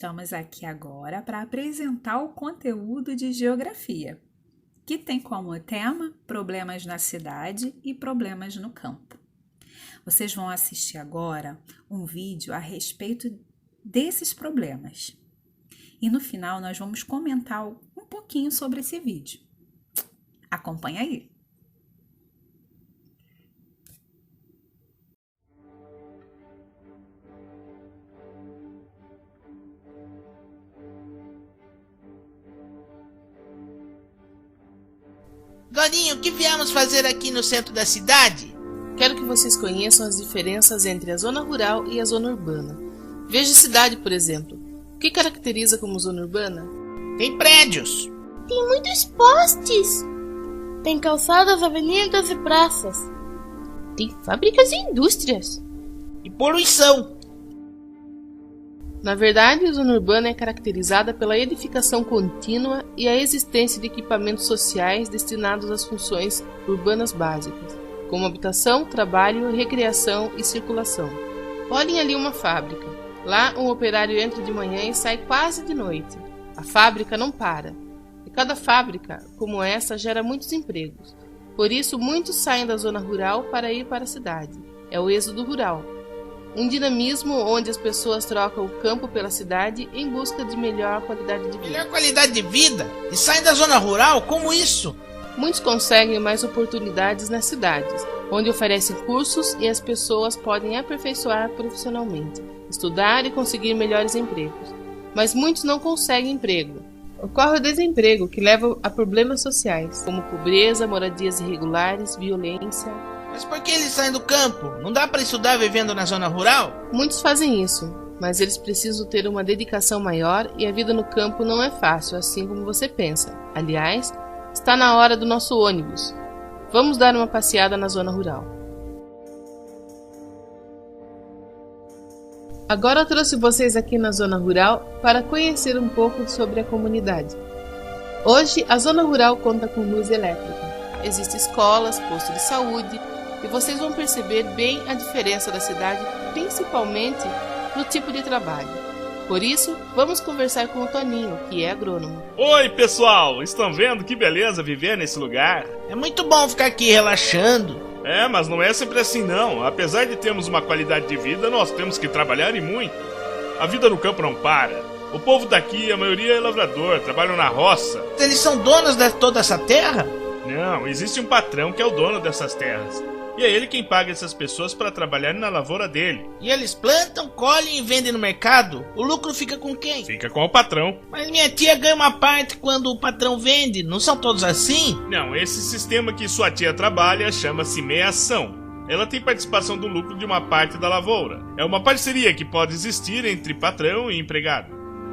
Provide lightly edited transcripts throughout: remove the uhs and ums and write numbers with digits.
estamos aqui agora para apresentar o conteúdo de geografia, que tem como tema problemas na cidade e problemas no campo. Vocês vão assistir agora um vídeo a respeito desses problemas. E no final nós vamos comentar um pouquinho sobre esse vídeo. Acompanha aí! Dorinho, o que viemos fazer aqui no centro da cidade? Quero que vocês conheçam as diferenças entre a zona rural e a zona urbana. Veja a cidade, por exemplo. O que caracteriza como zona urbana? Tem prédios. Tem muitos postes. Tem calçadas, avenidas e praças. Tem fábricas e indústrias. E poluição. Na verdade, a zona urbana é caracterizada pela edificação contínua e a existência de equipamentos sociais destinados às funções urbanas básicas, como habitação, trabalho, recreação e circulação. Olhem ali uma fábrica. Lá, um operário entra de manhã e sai quase de noite. A fábrica não para. E cada fábrica, como essa, gera muitos empregos. Por isso, muitos saem da zona rural para ir para a cidade. É o êxodo rural. Um dinamismo onde as pessoas trocam o campo pela cidade em busca de melhor qualidade de vida. Melhor qualidade de vida? E saem da zona rural? Como isso? Muitos conseguem mais oportunidades nas cidades, onde oferecem cursos e as pessoas podem aperfeiçoar profissionalmente, estudar e conseguir melhores empregos. Mas muitos não conseguem emprego. Ocorre o desemprego, que leva a problemas sociais, como pobreza, moradias irregulares, violência. Mas por que eles saem do campo? Não dá para estudar vivendo na zona rural? Muitos fazem isso, mas eles precisam ter uma dedicação maior e a vida no campo não é fácil, assim como você pensa. Aliás, está na hora do nosso ônibus. Vamos dar uma passeada na zona rural. Agora eu trouxe vocês aqui na zona rural para conhecer um pouco sobre a comunidade. Hoje, a zona rural conta com luz elétrica. Existem escolas, postos de saúde, e vocês vão perceber bem a diferença da cidade, principalmente no tipo de trabalho. Por isso, vamos conversar com o Toninho, que é agrônomo. Oi, pessoal! Estão vendo que beleza viver nesse lugar? É muito bom ficar aqui relaxando. É, mas não é sempre assim não. Apesar de termos uma qualidade de vida, nós temos que trabalhar e muito. A vida no campo não para. O povo daqui, a maioria é lavrador, trabalham na roça. Eles são donos de toda essa terra? Não, existe um patrão que é o dono dessas terras. E é ele quem paga essas pessoas para trabalhar na lavoura dele. E eles plantam, colhem e vendem no mercado? O lucro fica com quem? Fica com o patrão. Mas minha tia ganha uma parte quando o patrão vende. Não são todos assim? Não, esse sistema que sua tia trabalha chama-se meação. Ela tem participação do lucro de uma parte da lavoura. É uma parceria que pode existir entre patrão e empregado.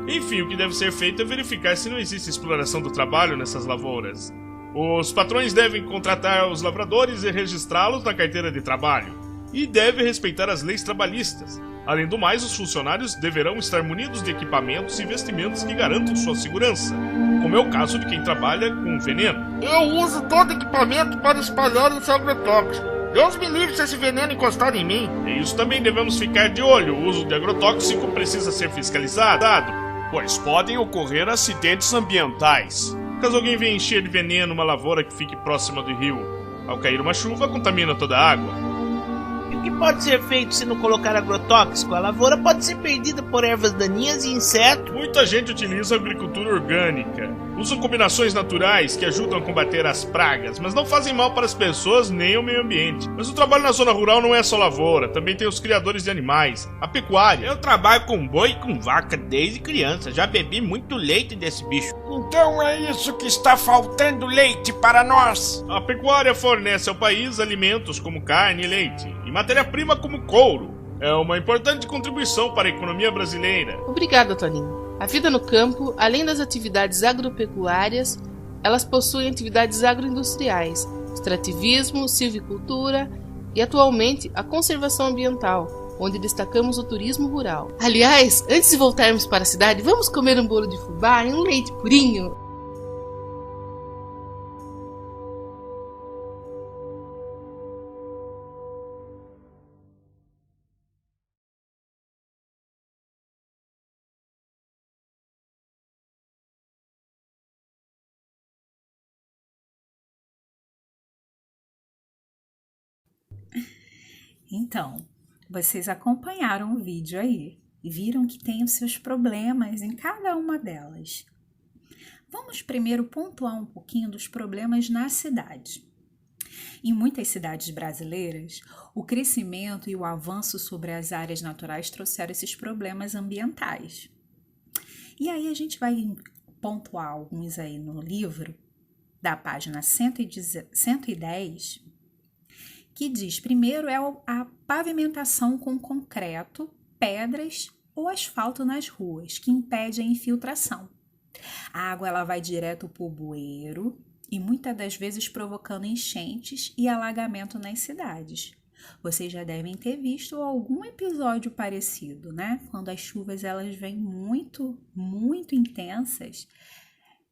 Enfim, o que deve ser feito é verificar se não existe exploração do trabalho nessas lavouras. Os patrões devem contratar os lavradores e registrá-los na carteira de trabalho. E devem respeitar as leis trabalhistas. Além do mais, os funcionários deverão estar munidos de equipamentos e vestimentas que garantam sua segurança, como é o caso de quem trabalha com veneno. Eu uso todo equipamento para espalhar esse agrotóxico. Deus me livre se esse veneno encostar em mim. E isso também devemos ficar de olho. O uso de agrotóxico precisa ser fiscalizado, pois podem ocorrer acidentes ambientais. Caso alguém venha encher de veneno uma lavoura que fique próxima do rio, ao cair uma chuva, contamina toda a água. E o que pode ser feito se não colocar agrotóxico? A lavoura pode ser perdida por ervas daninhas e insetos. Muita gente utiliza a agricultura orgânica. Usam combinações naturais que ajudam a combater as pragas, mas não fazem mal para as pessoas nem ao meio ambiente. Mas o trabalho na zona rural não é só lavoura, também tem os criadores de animais, a pecuária. Eu trabalho com boi e com vaca desde criança, já bebi muito leite desse bicho. Então é isso que está faltando leite para nós. A pecuária fornece ao país alimentos como carne e leite, e matéria-prima como couro. É uma importante contribuição para a economia brasileira. Obrigada, Toninho. A vida no campo, além das atividades agropecuárias, elas possuem atividades agroindustriais, extrativismo, silvicultura e, atualmente, a conservação ambiental, onde destacamos o turismo rural. Aliás, antes de voltarmos para a cidade, vamos comer um bolo de fubá e um leite purinho? Então, vocês acompanharam o vídeo aí e viram que tem os seus problemas em cada uma delas. Vamos primeiro pontuar um pouquinho dos problemas na cidade. Em muitas cidades brasileiras, o crescimento e o avanço sobre as áreas naturais trouxeram esses problemas ambientais. E aí a gente vai pontuar alguns aí no livro, da página 110, que diz, primeiro é a pavimentação com concreto, pedras ou asfalto nas ruas, que impede a infiltração. A água ela vai direto para o bueiro e muitas das vezes provocando enchentes e alagamento nas cidades. Vocês já devem ter visto algum episódio parecido, né? Quando as chuvas elas vêm muito intensas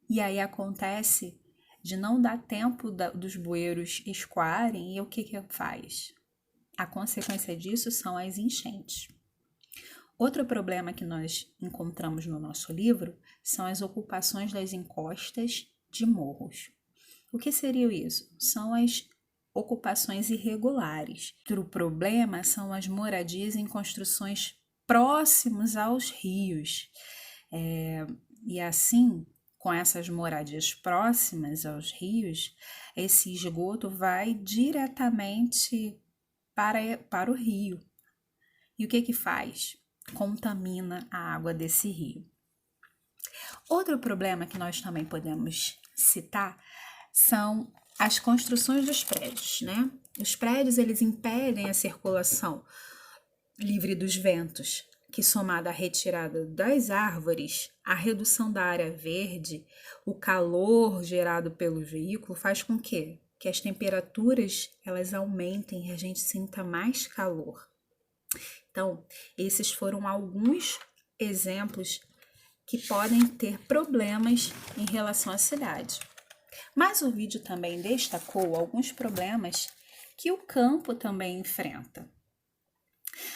e aí acontece de não dar tempo dos bueiros escoarem e o que faz? A consequência disso são as enchentes. Outro problema que nós encontramos no nosso livro são as ocupações das encostas de morros. O que seria isso? São as ocupações irregulares. Outro problema são as moradias em construções próximas aos rios. E assim, com essas moradias próximas aos rios, esse esgoto vai diretamente para o rio. E o que faz? Contamina a água desse rio. Outro problema que nós também podemos citar são as construções dos prédios, né? Os prédios, eles impedem a circulação livre dos ventos, que somada à retirada das árvores, a redução da área verde, o calor gerado pelo veículo faz com que as temperaturas elas aumentem e a gente sinta mais calor. Então, esses foram alguns exemplos que podem ter problemas em relação à cidade. Mas o vídeo também destacou alguns problemas que o campo também enfrenta.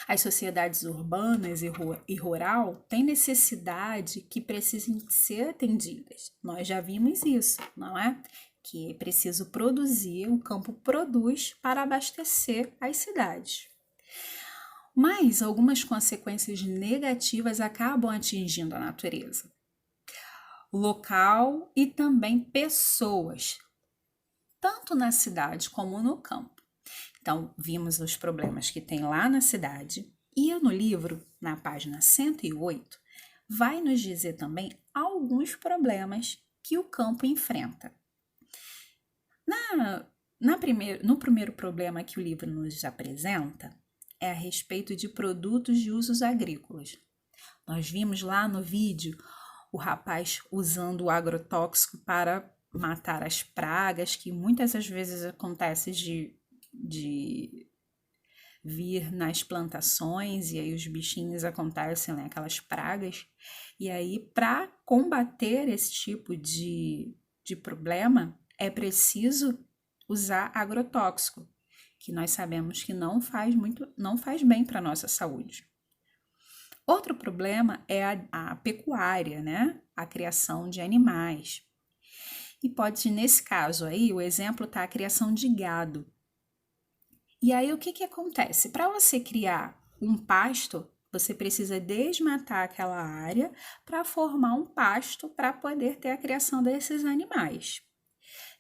As sociedades urbanas e rural têm necessidade que precisem ser atendidas. Nós já vimos isso, não é? Que é preciso produzir, o campo produz para abastecer as cidades. Mas algumas consequências negativas acabam atingindo a natureza, local e também pessoas, tanto na cidade como no campo. Então, vimos os problemas que tem lá na cidade e no livro, na página 108, vai nos dizer também alguns problemas que o campo enfrenta. No primeiro problema que o livro nos apresenta, é a respeito de produtos de usos agrícolas. Nós vimos lá no vídeo o rapaz usando o agrotóxico para matar as pragas, que muitas das vezes acontece de vir nas plantações, e aí os bichinhos acontecem, né, aquelas pragas. E aí, para combater esse tipo de problema, é preciso usar agrotóxico, que nós sabemos que não faz bem para a nossa saúde. Outro problema é a pecuária, né? A criação de animais. E pode, nesse caso aí, o exemplo está a criação de gado. E aí, o que acontece? Para você criar um pasto, você precisa desmatar aquela área para formar um pasto para poder ter a criação desses animais.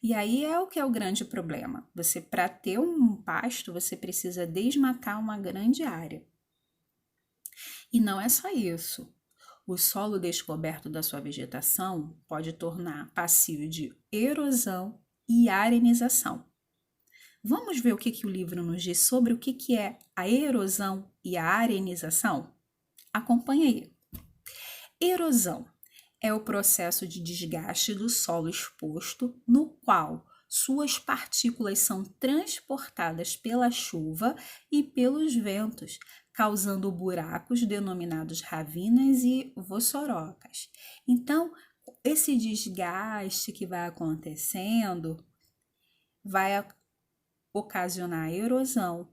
E aí é o que é o grande problema. Para ter um pasto, você precisa desmatar uma grande área. E não é só isso. O solo descoberto da sua vegetação pode tornar passível de erosão e arenização. Vamos ver o que o livro nos diz sobre o que é a erosão e a arenização? Acompanhe aí. Erosão é o processo de desgaste do solo exposto, no qual suas partículas são transportadas pela chuva e pelos ventos, causando buracos denominados ravinas e vossorocas. Então, esse desgaste que vai acontecendo vai ocasionar erosão.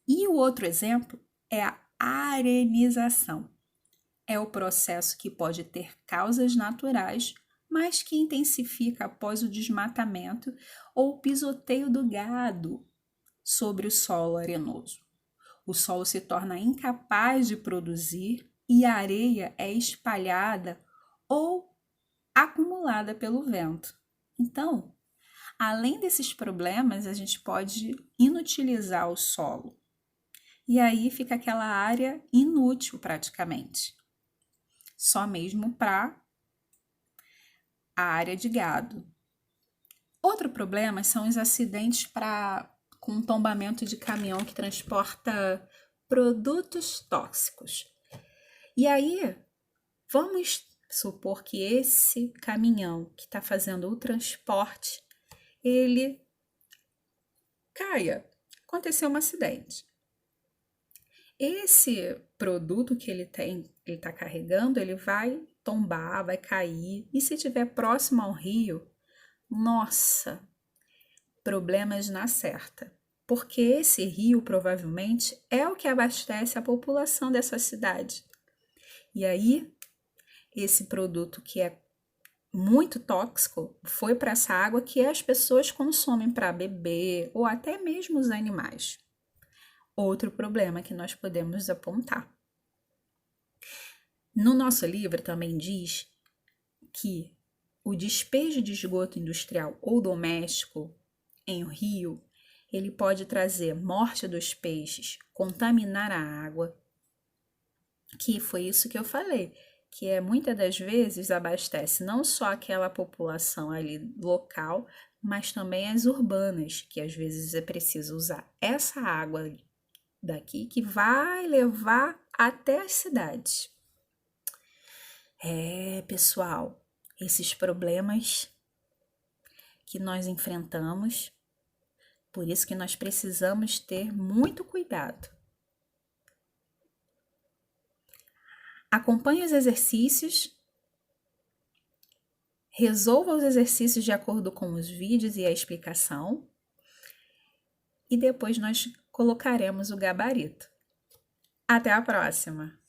E o outro exemplo é a arenização. É o processo que pode ter causas naturais, mas que intensifica após o desmatamento ou pisoteio do gado. sobre o solo arenoso. O solo se torna incapaz de produzir e a areia é espalhada ou acumulada pelo vento. Então, além desses problemas, a gente pode inutilizar o solo. E aí fica aquela área inútil praticamente. Só mesmo para a área de gado. Outro problema são os acidentes com tombamento de caminhão que transporta produtos tóxicos. E aí, vamos supor que esse caminhão que está fazendo o transporte, ele caia. Aconteceu um acidente. Esse produto que ele está carregando, ele vai tombar, vai cair. E se estiver próximo ao rio, nossa, problemas na certa. Porque esse rio provavelmente é o que abastece a população dessa cidade. E aí, esse produto que é muito tóxico foi para essa água que as pessoas consomem para beber ou até mesmo os animais. Outro problema que nós podemos apontar. No nosso livro também diz que o despejo de esgoto industrial ou doméstico em um rio, ele pode trazer morte dos peixes, contaminar a água, que foi isso que eu falei, que muitas das vezes abastece não só aquela população ali local, mas também as urbanas, que às vezes é preciso usar essa água daqui que vai levar até as cidades. Pessoal, esses problemas que nós enfrentamos, por isso que nós precisamos ter muito cuidado. Acompanhe os exercícios, resolva os exercícios de acordo com os vídeos e a explicação, e depois nós colocaremos o gabarito. Até a próxima!